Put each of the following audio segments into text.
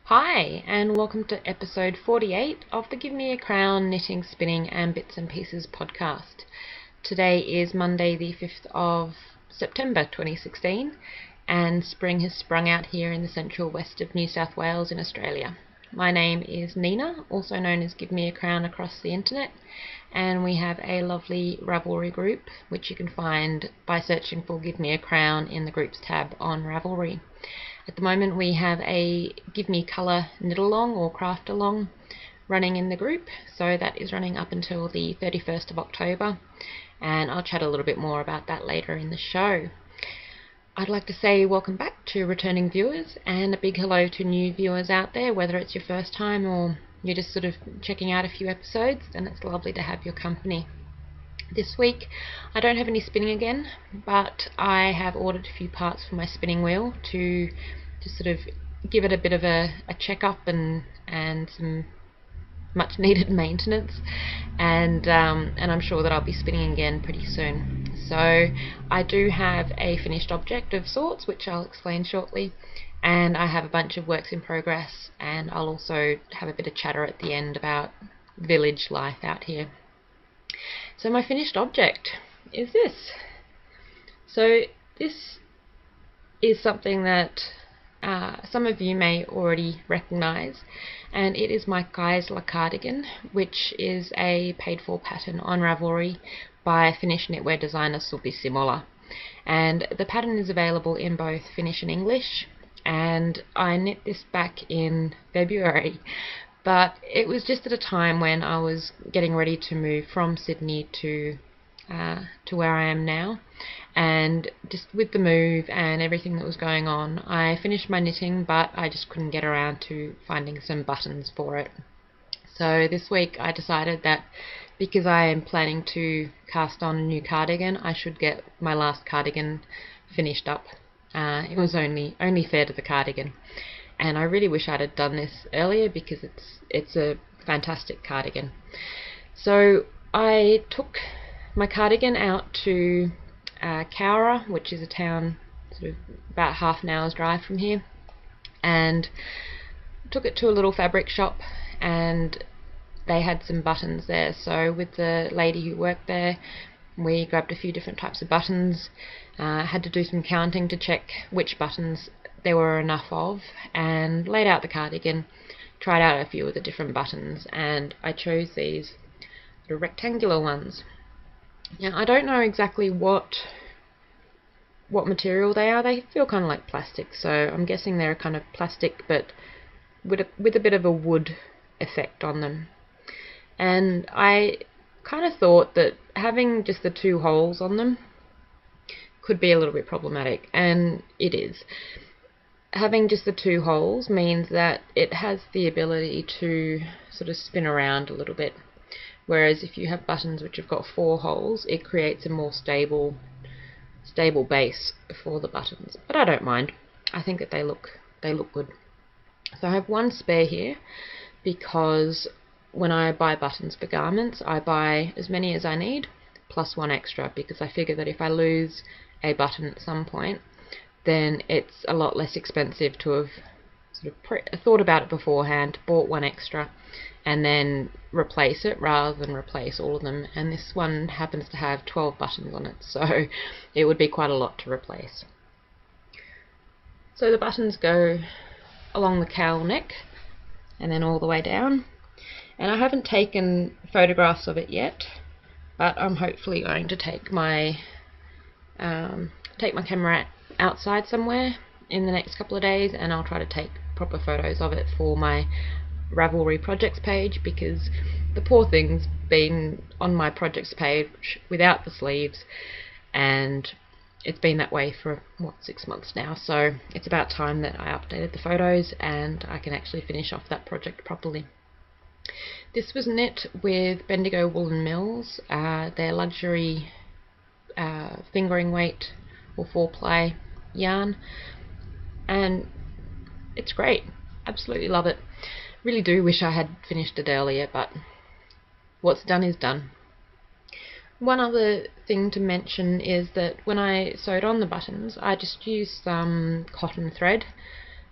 Hi, and welcome to episode 48 of the Give Me a Crown Knitting, Spinning and Bits and Pieces podcast. Today is Monday the 5th of September 2016, and spring has sprung out here in the central west of New South Wales in Australia. My name is Nina, also known as Give Me a Crown across the internet, and we have a lovely Ravelry group which you can find by searching for Give Me a Crown in the groups tab on Ravelry. At the moment we have a Give Me Colour knit along or craft along running in the group, so that is running up until the 31st of October, and I'll chat a little bit more about that later in the show. I'd like to say welcome back to returning viewers and a big hello to new viewers out there, whether it's your first time or you're just sort of checking out a few episodes, and it's lovely to have your company. This week I don't have any spinning again, but I have ordered a few parts for my spinning wheel to sort of give it a bit of a check-up and some much needed maintenance, and I'm sure that I'll be spinning again pretty soon. So I do have a finished object of sorts, which I'll explain shortly, and I have a bunch of works in progress, and I'll also have a bit of chatter at the end about village life out here. So my finished object is this. So this is something that some of you may already recognise, and it is my Untitled cardigan, which is a paid for pattern on Ravelry by Finnish knitwear designer Supi Simola. And the pattern is available in both Finnish and English, and I knit this back in February. But it was just at a time when I was getting ready to move from Sydney to where I am now, and just with the move and everything that was going on, I finished my knitting, but I just couldn't get around to finding some buttons for it. So this week I decided that because I am planning to cast on a new cardigan, I should get my last cardigan finished up. It was only fair to the cardigan. And I really wish I'd have done this earlier because it's a fantastic cardigan. So I took my cardigan out to Cowra, which is a town sort of about half an hour's drive from here, and took it to a little fabric shop, and they had some buttons there. So with the lady who worked there, we grabbed a few different types of buttons, had to do some counting to check which buttons there were enough of, and laid out the cardigan, tried out a few of the different buttons, and I chose these sort of rectangular ones. Now I don't know exactly what material they are. They feel kind of like plastic, so I'm guessing they're kind of plastic but with a bit of a wood effect on them. And I kind of thought that having just the two holes on them could be a little bit problematic, and it is. Having just the two holes means that it has the ability to sort of spin around a little bit, whereas if you have buttons which have got four holes, it creates a more stable base for the buttons. But I don't mind. I think that they look good. So I have one spare here because when I buy buttons for garments, I buy as many as I need plus one extra, because I figure that if I lose a button at some point, then it's a lot less expensive to have sort of thought about it beforehand, bought one extra, and then replace it rather than replace all of them. And this one happens to have 12 buttons on it, so it would be quite a lot to replace. So the buttons go along the cowl neck and then all the way down, and I haven't taken photographs of it yet, but I'm hopefully going to take my camera outside somewhere in the next couple of days, and I'll try to take proper photos of it for my Ravelry projects page, because the poor thing's been on my projects page without the sleeves, and it's been that way for 6 months now, so it's about time that I updated the photos and I can actually finish off that project properly. This was knit with Bendigo Woolen Mills, their luxury fingering weight or 4-ply yarn, and it's great. Absolutely love it. Really do wish I had finished it earlier, but what's done is done. One other thing to mention is that when I sewed on the buttons, I just used some cotton thread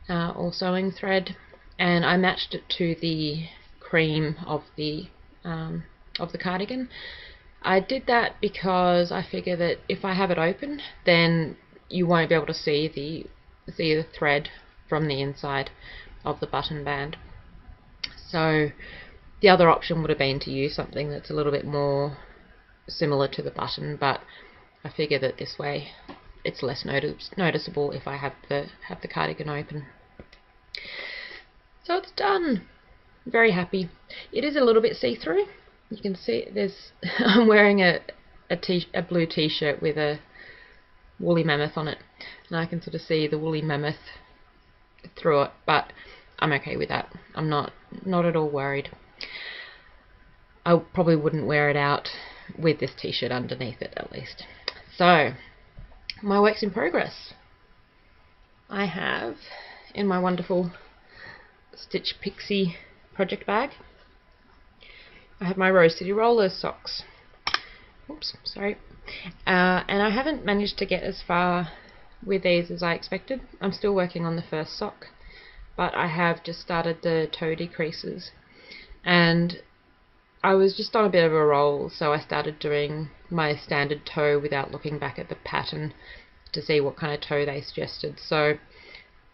or sewing thread, and I matched it to the cream of the cardigan. I did that because I figure that if I have it open, then you won't be able to see the thread from the inside of the button band. So the other option would have been to use something that's a little bit more similar to the button, but I figure that this way it's less noticeable if I have the cardigan open. So it's done. I'm very happy. It is a little bit see-through. You can see I'm wearing a blue t-shirt with a woolly mammoth on it, and I can sort of see the woolly mammoth through it, but I'm okay with that. I'm not at all worried. I probably wouldn't wear it out with this t-shirt underneath it, at least. So, my works in progress. I have, in my wonderful Stitch Pixie project bag, I have my Rose City Rollers socks. Oops, sorry. And I haven't managed to get as far with these as I expected. I'm still working on the first sock, but I have just started the toe decreases, and I was just on a bit of a roll, so I started doing my standard toe without looking back at the pattern to see what kind of toe they suggested. So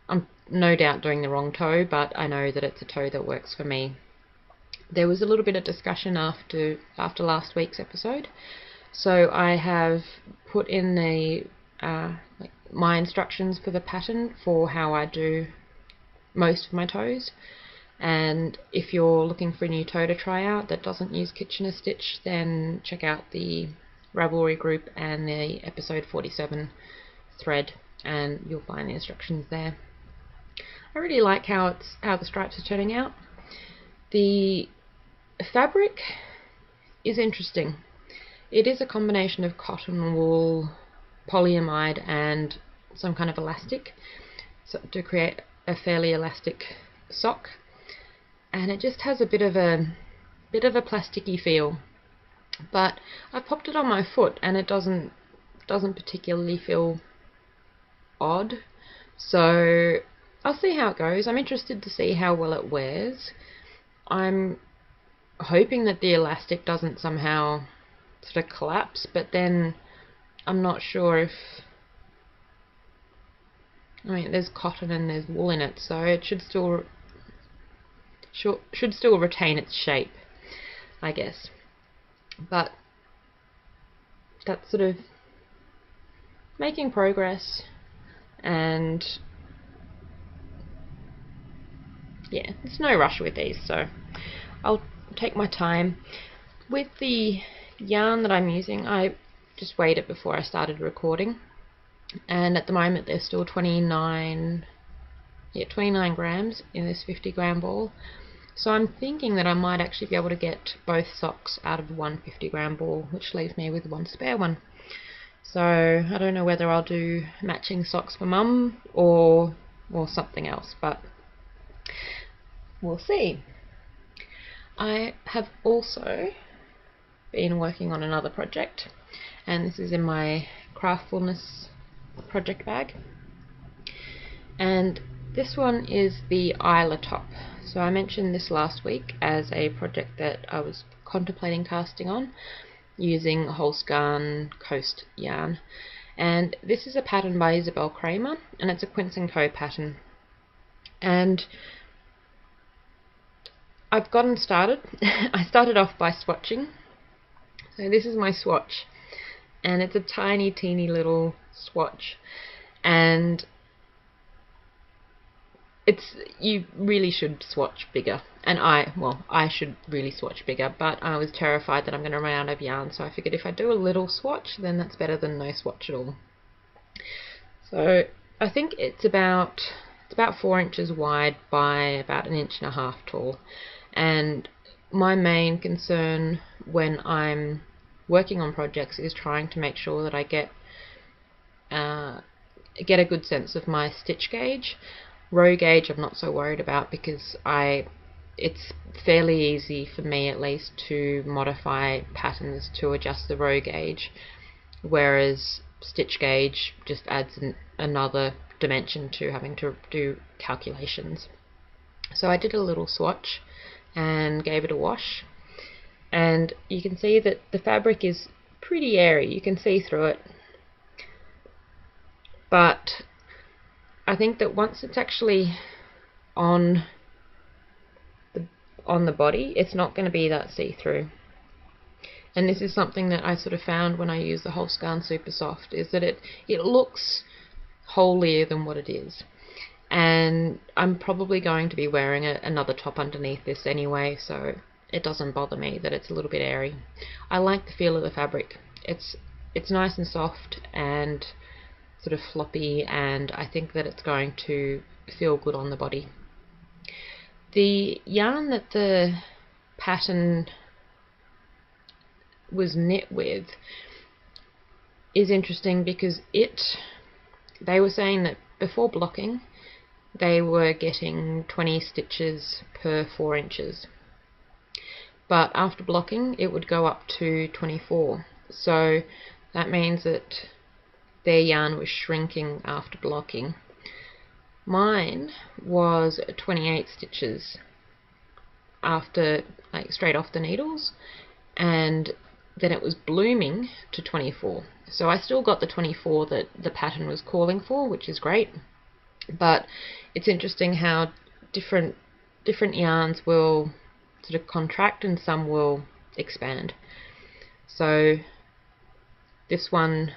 I'm no doubt doing the wrong toe, but I know that it's a toe that works for me. There was a little bit of discussion after last week's episode, so I have put in the my instructions for the pattern for how I do most of my toes. And if you're looking for a new toe to try out that doesn't use Kitchener stitch, then check out the Ravelry group and the episode 47 thread, and you'll find the instructions there. I really like how the stripes are turning out. The fabric is interesting. It is a combination of cotton wool, polyamide, and some kind of elastic, so to create a fairly elastic sock. And it just has a bit of a plasticky feel. But I've popped it on my foot and it doesn't particularly feel odd. So I'll see how it goes. I'm interested to see how well it wears. I'm hoping that the elastic doesn't somehow sort of collapse, but then I'm not sure if... I mean, there's cotton and there's wool in it, so it should still retain its shape, I guess. But that's sort of making progress, and yeah, there's no rush with these, so I'll take my time. With the yarn that I'm using, I just weighed it before I started recording, and at the moment there's still 29 grams in this 50 gram ball. So I'm thinking that I might actually be able to get both socks out of one 50 gram ball, which leaves me with one spare one. So I don't know whether I'll do matching socks for Mum or something else, but we'll see. I have also been working on another project, and this is in my Craftfulness project bag, and this one is the Isla top. So I mentioned this last week as a project that I was contemplating casting on using Holsgarn Coast yarn, and this is a pattern by Isabel Kramer, and it's a Quince & Co pattern, and I've gotten started. I started off by swatching. So this is my swatch, and it's a tiny teeny little swatch, and you really should swatch bigger, and I should really swatch bigger, but I was terrified that I'm going to run out of yarn, so I figured if I do a little swatch, then that's better than no swatch at all. So I think it's about 4 inches wide by about 1.5 inches tall, and my main concern when I'm working on projects is trying to make sure that I get a good sense of my stitch gauge. Row gauge I'm not so worried about, because it's fairly easy for me at least to modify patterns to adjust the row gauge, whereas stitch gauge just adds another dimension to having to do calculations. So I did a little swatch and gave it a wash, and you can see that the fabric is pretty airy. You can see through it, but I think that once it's actually on the body, it's not going to be that see-through. And this is something that I sort of found when I use the Holzgarn Super Soft, is that it looks holier than what it is. And I'm probably going to be wearing another top underneath this anyway, so it doesn't bother me that it's a little bit airy. I like the feel of the fabric. It's nice and soft and sort of floppy, and I think that it's going to feel good on the body. The yarn that the pattern was knit with is interesting because they were saying that before blocking they were getting 20 stitches per 4 inches, but after blocking it would go up to 24. So that means that their yarn was shrinking after blocking. Mine was 28 stitches after, like, straight off the needles, and then it was blooming to 24. So I still got the 24 that the pattern was calling for, which is great. But it's interesting how different yarns will sort of contract and some will expand. So this one,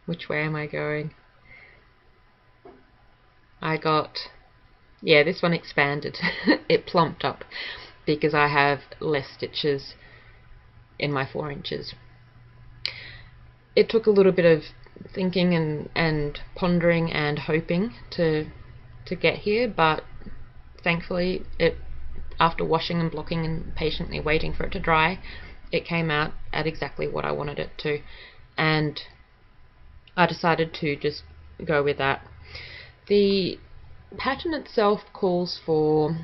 which way am I going? This one expanded. It plumped up because I have less stitches in my 4 inches. It took a little bit of thinking and pondering and hoping to get here, but thankfully after washing and blocking and patiently waiting for it to dry, it came out at exactly what I wanted it to, and I decided to just go with that. The pattern itself calls for,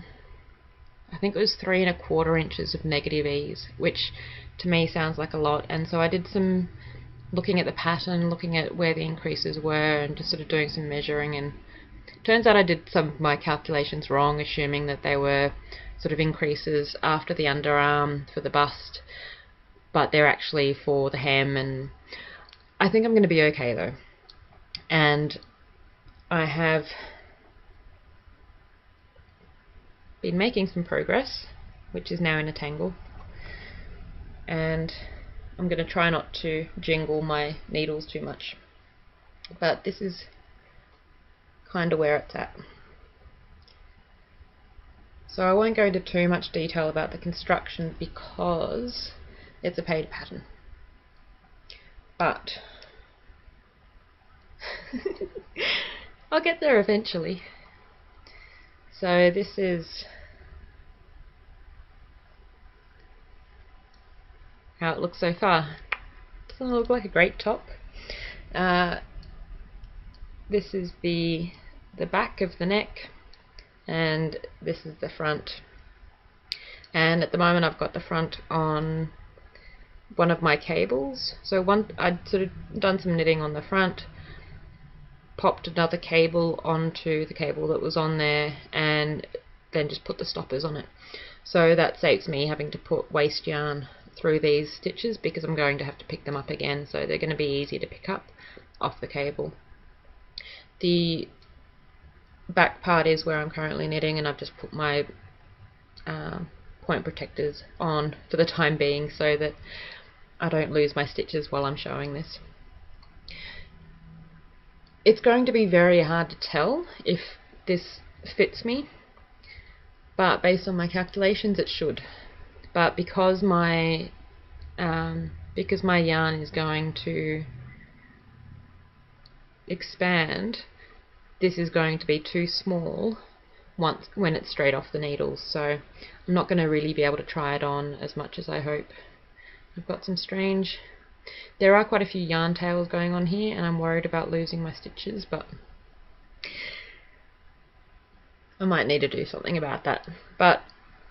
I think it was 3 1/4 inches of negative ease, which to me sounds like a lot, and so I did some looking at the pattern, looking at where the increases were, and just sort of doing some measuring, and turns out I did some of my calculations wrong, assuming that they were sort of increases after the underarm for the bust, but they're actually for the hem, and I think I'm going to be okay though. And I have been making some progress, which is now in a tangle, and I'm going to try not to jingle my needles too much, but this is kind of where it's at. So I won't go into too much detail about the construction because it's a paid pattern, but I'll get there eventually. So this is how it looks so far. Doesn't look like a great top. This is the back of the neck, and this is the front. And at the moment I've got the front on one of my cables. So I'd sort of done some knitting on the front, popped another cable onto the cable that was on there, and then just put the stoppers on it. So that saves me having to put waste yarn through these stitches because I'm going to have to pick them up again, so they're going to be easy to pick up off the cable. The back part is where I'm currently knitting, and I've just put my point protectors on for the time being so that I don't lose my stitches while I'm showing this. It's going to be very hard to tell if this fits me, but based on my calculations it should. But because my yarn is going to expand, this is going to be too small when it's straight off the needles, so I'm not going to really be able to try it on as much as I hope. I've got some strange, there are quite a few yarn tails going on here, and I'm worried about losing my stitches, but I might need to do something about that. But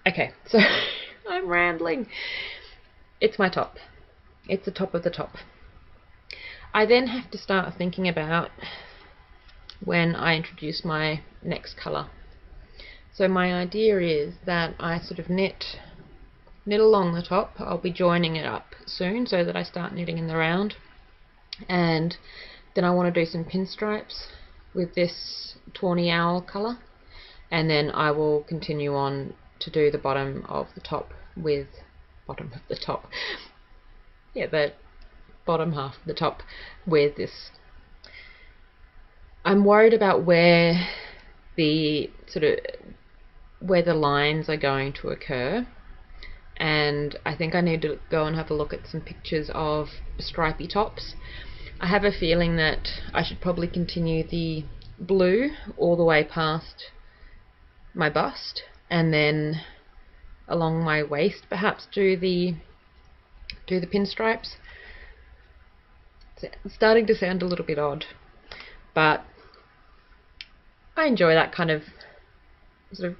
okay, so I'm rambling. It's my top. It's the top of the top. I then have to start thinking about when I introduce my next colour. So my idea is that I sort of knit along the top. I'll be joining it up soon so that I start knitting in the round, and then I want to do some pinstripes with this tawny owl colour, and then I will continue on to do the bottom of the top with the bottom half of the top with this. I'm worried about where the lines are going to occur, and I think I need to go and have a look at some pictures of stripy tops. I have a feeling that I should probably continue the blue all the way past my bust, and then along my waist perhaps do the pinstripes. It's starting to sound a little bit odd, but I enjoy that kind of sort of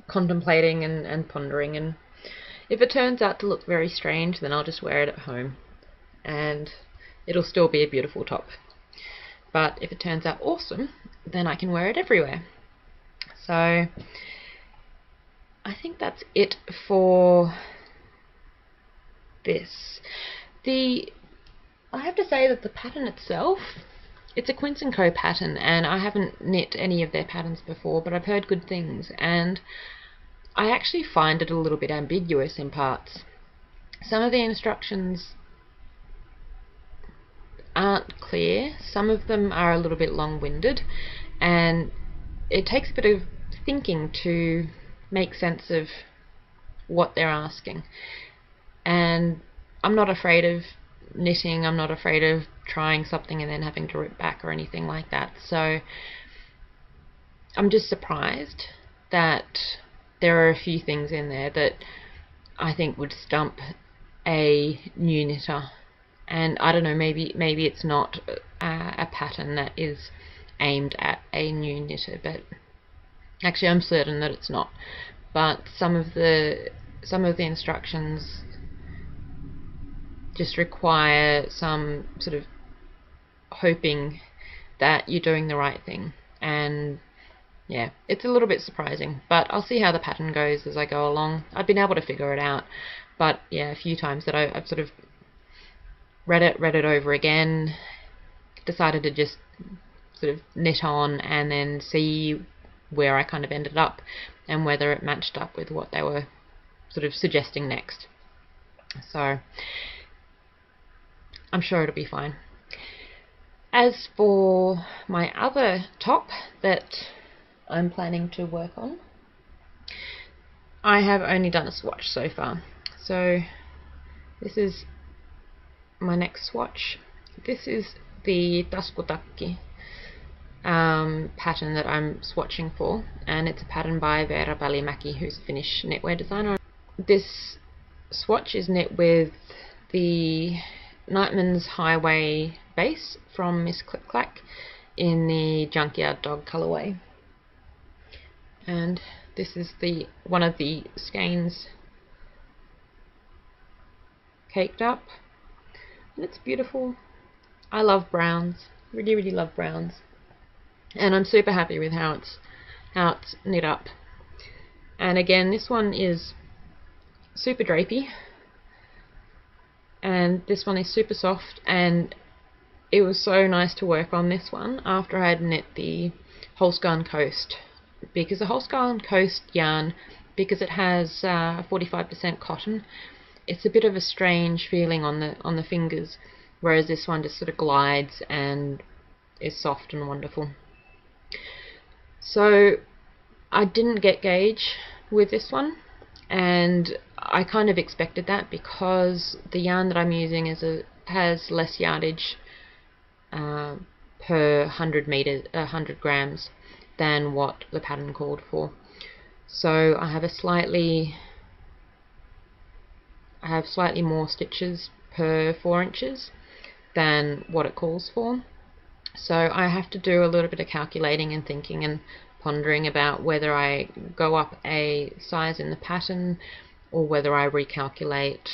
contemplating and pondering, and if it turns out to look very strange, then I'll just wear it at home and it'll still be a beautiful top. But if it turns out awesome, then I can wear it everywhere. So I think that's it for this. I have to say that the pattern itself, it's a Quince & Co pattern, and I haven't knit any of their patterns before, but I've heard good things, and I actually find it a little bit ambiguous in parts. Some of the instructions aren't clear, some of them are a little bit long-winded, and it takes a bit of thinking to make sense of what they're asking. And I'm not afraid of knitting, I'm not afraid of trying something and then having to rip back or anything like that. So I'm just surprised that there are a few things in there that I think would stump a new knitter. And I don't know, maybe it's not a pattern that is aimed at a new knitter, but actually I'm certain that it's not. But some of the instructions just require some sort of hoping that you're doing the right thing, and yeah, it's a little bit surprising, but I'll see how the pattern goes as I go along. I've been able to figure it out, but yeah, a few times that I've sort of read it over again, decided to just sort of knit on and then see where I kind of ended up and whether it matched up with what they were sort of suggesting next. So I'm sure it'll be fine. As for my other top that I'm planning to work on, I have only done a swatch so far. So this is my next swatch. This is the Taskutakki pattern that I'm swatching for, and it's a pattern by Veera Välimäki, who's a Finnish knitwear designer. This swatch is knit with the Nightman's Highway base from Miss Click Clack in the Junkyard Dog colourway, and this is one of the skeins caked up, and it's beautiful. I love browns, really love browns, and I'm super happy with how it's knit up. And again, this one is super drapey, and this one is super soft, and it was so nice to work on this one after I had knit the Holskarn Coast, because the Holskarn Coast yarn, because it has 45% cotton, it's a bit of a strange feeling on the fingers, whereas this one just sort of glides and is soft and wonderful. So I didn't get gauge with this one, and I kind of expected that because the yarn that I'm using has less yardage per 100 grams than what the pattern called for. So I have slightly more stitches per 4 inches than what it calls for. So I have to do a little bit of calculating and thinking and pondering about whether I go up a size in the pattern or whether I recalculate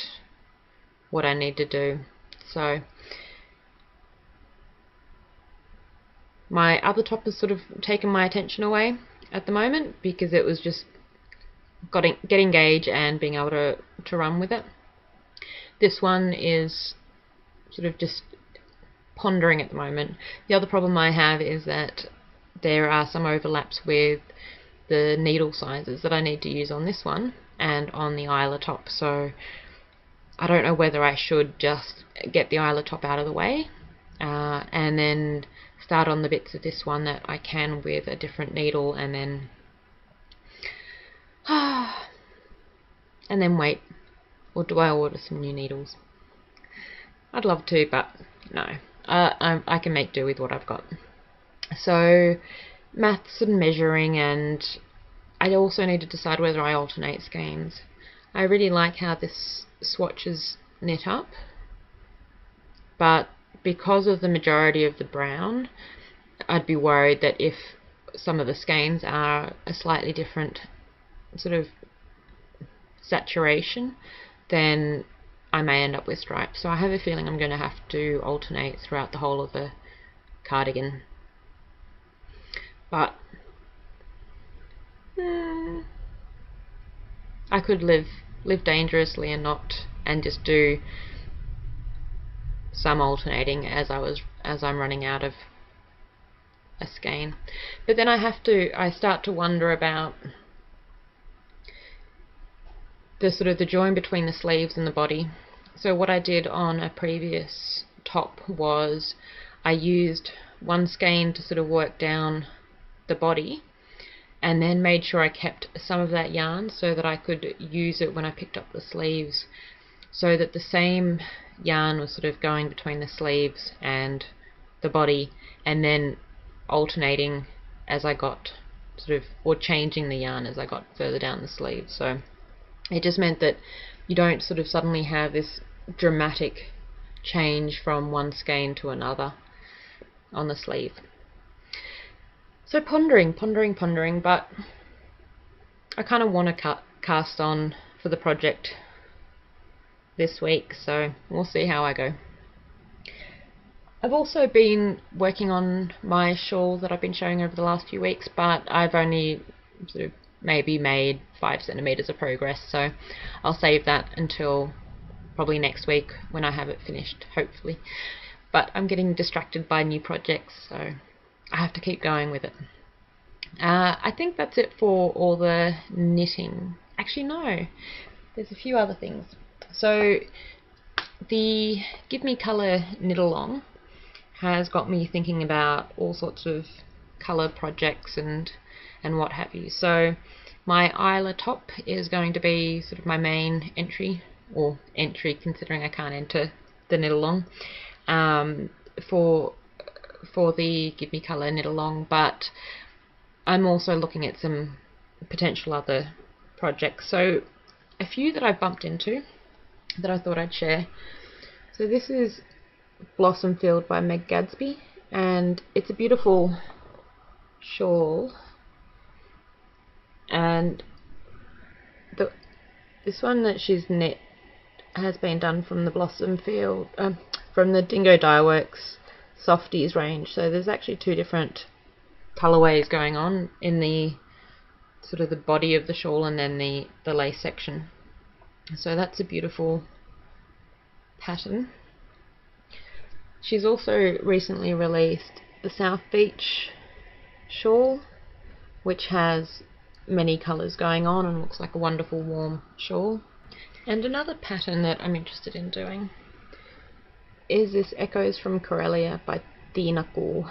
what I need to do. So My other top has sort of taken my attention away at the moment because it was just getting gauge and being able to run with it. This one is sort of just pondering at the moment. The other problem I have is that there are some overlaps with the needle sizes that I need to use on this one and on the Isla top, so I don't know whether I should just get the Isla top out of the way and then start on the bits of this one that I can with a different needle, and then wait. Or do I order some new needles? I'd love to, but no. I can make do with what I've got. So, maths and measuring, and I also need to decide whether I alternate skeins. I really like how this swatches knit up, but because of the majority of the brown, I'd be worried that if some of the skeins are a slightly different sort of saturation, then I may end up with stripes. So I have a feeling I'm going to have to alternate throughout the whole of the cardigan. But I could live dangerously and just do some alternating as I'm running out of a skein. But then I start to wonder about the join between the sleeves and the body. So what I did on a previous top was I used one skein to sort of work down the body, and then made sure I kept some of that yarn so that I could use it when I picked up the sleeves, so that the same yarn was sort of going between the sleeves and the body, and then alternating as I got or changing the yarn as I got further down the sleeve. So it just meant that you don't sort of suddenly have this dramatic change from one skein to another on the sleeve. So pondering, but I kind of want to cast on for the project this week, so we'll see how I go. I've also been working on my shawl that I've been showing over the last few weeks, but I've only sort of maybe made 5 centimeters of progress, so I'll save that until probably next week when I have it finished, hopefully. But I'm getting distracted by new projects, so I have to keep going with it. I think that's it for all the knitting. Actually, no, there's a few other things. So the Give Me Colour knit along has got me thinking about all sorts of colour projects and what have you. So my Isla top is going to be sort of my main entry considering I can't enter the knit along for the Give Me Colour knit along, but I'm also looking at some potential other projects. So a few that I've bumped into that I thought I'd share. So this is Blossom Field by Meg Gadsby, and it's a beautiful shawl, and this one that she's knit has been done from the Blossom Field, from the Dingo Dye Works Softies range. So there's actually 2 different colorways going on in the sort of the body of the shawl and then the lace section. So that's a beautiful pattern. She's also recently released the South Beach shawl, which has many colours going on and looks like a wonderful warm shawl. And another pattern that I'm interested in doing is this Echoes from Karelia by Taskutakki.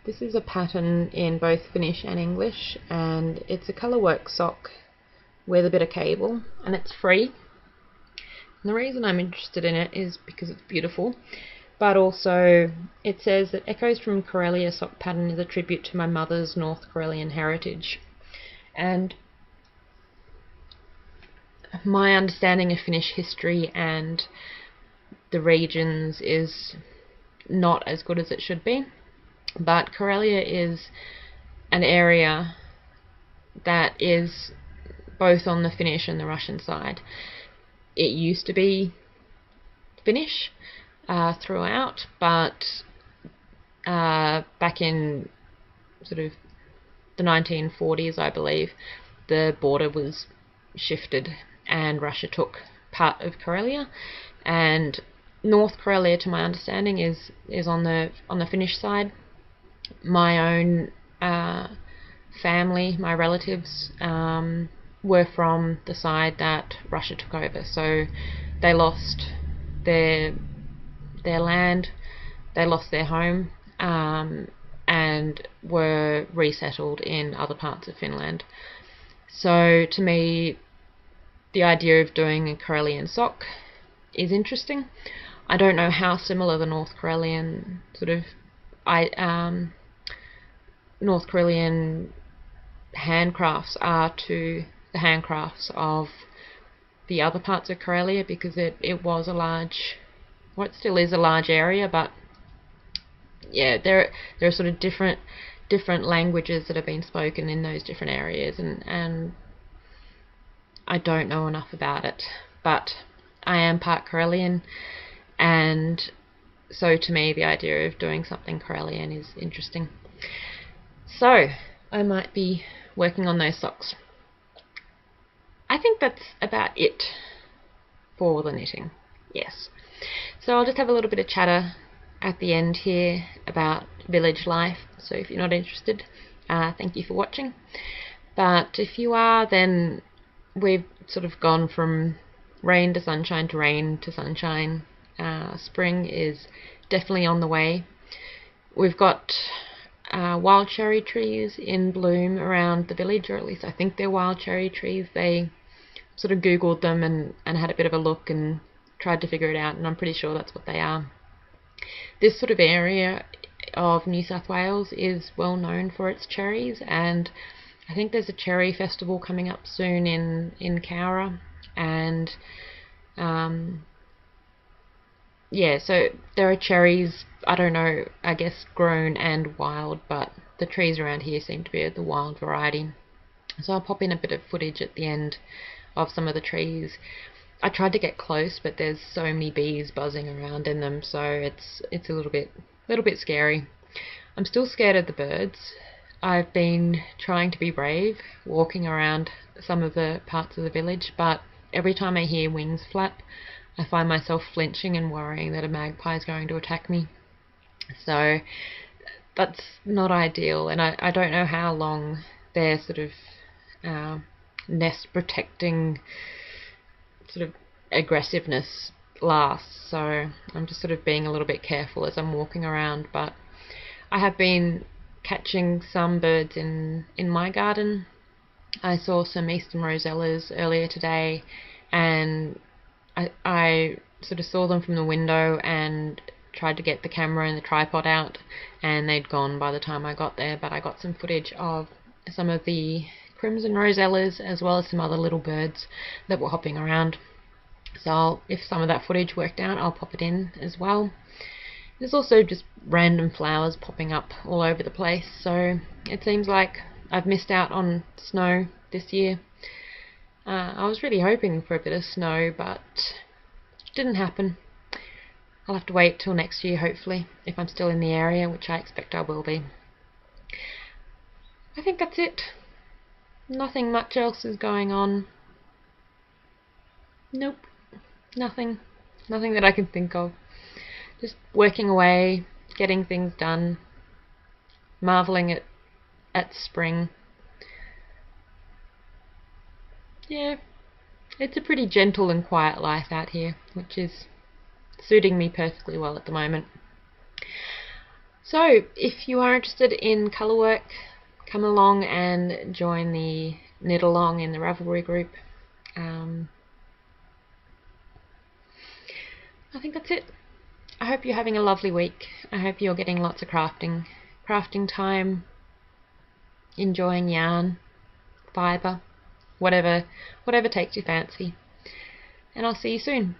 This is a pattern in both Finnish and English, and it's a colourwork sock with a bit of cable, and it's free. And the reason I'm interested in it is because it's beautiful, but also it says that Echoes from Karelia sock pattern is a tribute to my mother's North Karelian heritage. And my understanding of Finnish history and the regions is not as good as it should be, but Karelia is an area that is both on the Finnish and the Russian side. It used to be Finnish throughout, but back back in sort of the 1940s, I believe, the border was shifted and Russia took part of Karelia, and North Karelia, to my understanding, is on the Finnish side. My own family, my relatives, were from the side that Russia took over, so they lost their land, they lost their home, and were resettled in other parts of Finland. So to me, the idea of doing a Karelian sock is interesting. I don't know how similar the North Karelian North Karelian handcrafts are to the handcrafts of the other parts of Karelia, because it was a large, well, it still is a large area, but yeah, there are sort of different languages that have been spoken in those different areas, and I don't know enough about it, but I am part Karelian, and so to me the idea of doing something Karelian is interesting. So I might be working on those socks. I think that's about it for the knitting. Yes. So I'll just have a little bit of chatter at the end here about village life. So if you're not interested, thank you for watching. But if you are, then we've sort of gone from rain to sunshine to rain to sunshine. Spring is definitely on the way. We've got wild cherry trees in bloom around the village, or at least I think they're wild cherry trees. They sort of googled them and had a bit of a look and tried to figure it out, and I'm pretty sure that's what they are. This sort of area of New South Wales is well known for its cherries, and I think there's a cherry festival coming up soon in Cowra, and yeah, so there are cherries, I don't know, I guess grown and wild, but the trees around here seem to be the wild variety. So I'll pop in a bit of footage at the end of some of the trees. I tried to get close, but there's so many bees buzzing around in them, so it's a little bit scary. I'm still scared of the birds. I've been trying to be brave, walking around some of the parts of the village, but every time I hear wings flap, I find myself flinching and worrying that a magpie is going to attack me. So that's not ideal, and I don't know how long their sort of nest protecting sort of aggressiveness lasts, so I'm just sort of being a little bit careful as I'm walking around. But I have been catching some birds in my garden. I saw some eastern rosellas earlier today, and I sort of saw them from the window and tried to get the camera and the tripod out, and they'd gone by the time I got there. But I got some footage of some of the crimson rosellas as well as some other little birds that were hopping around. So if some of that footage worked out, I'll pop it in as well. There's also just random flowers popping up all over the place, so it seems like I've missed out on snow this year. I was really hoping for a bit of snow, but it didn't happen. I'll have to wait till next year, hopefully, if I'm still in the area, which I expect I will be. I think that's it. Nothing much else is going on. Nope. Nothing that I can think of. Just working away, getting things done, marvelling at spring. Yeah, it's a pretty gentle and quiet life out here, which is suiting me perfectly well at the moment. So, if you are interested in colour work, come along and join the Knit Along in the Ravelry group. I think that's it. I hope you're having a lovely week. I hope you're getting lots of crafting time, enjoying yarn, fibre, whatever takes your fancy. And I'll see you soon.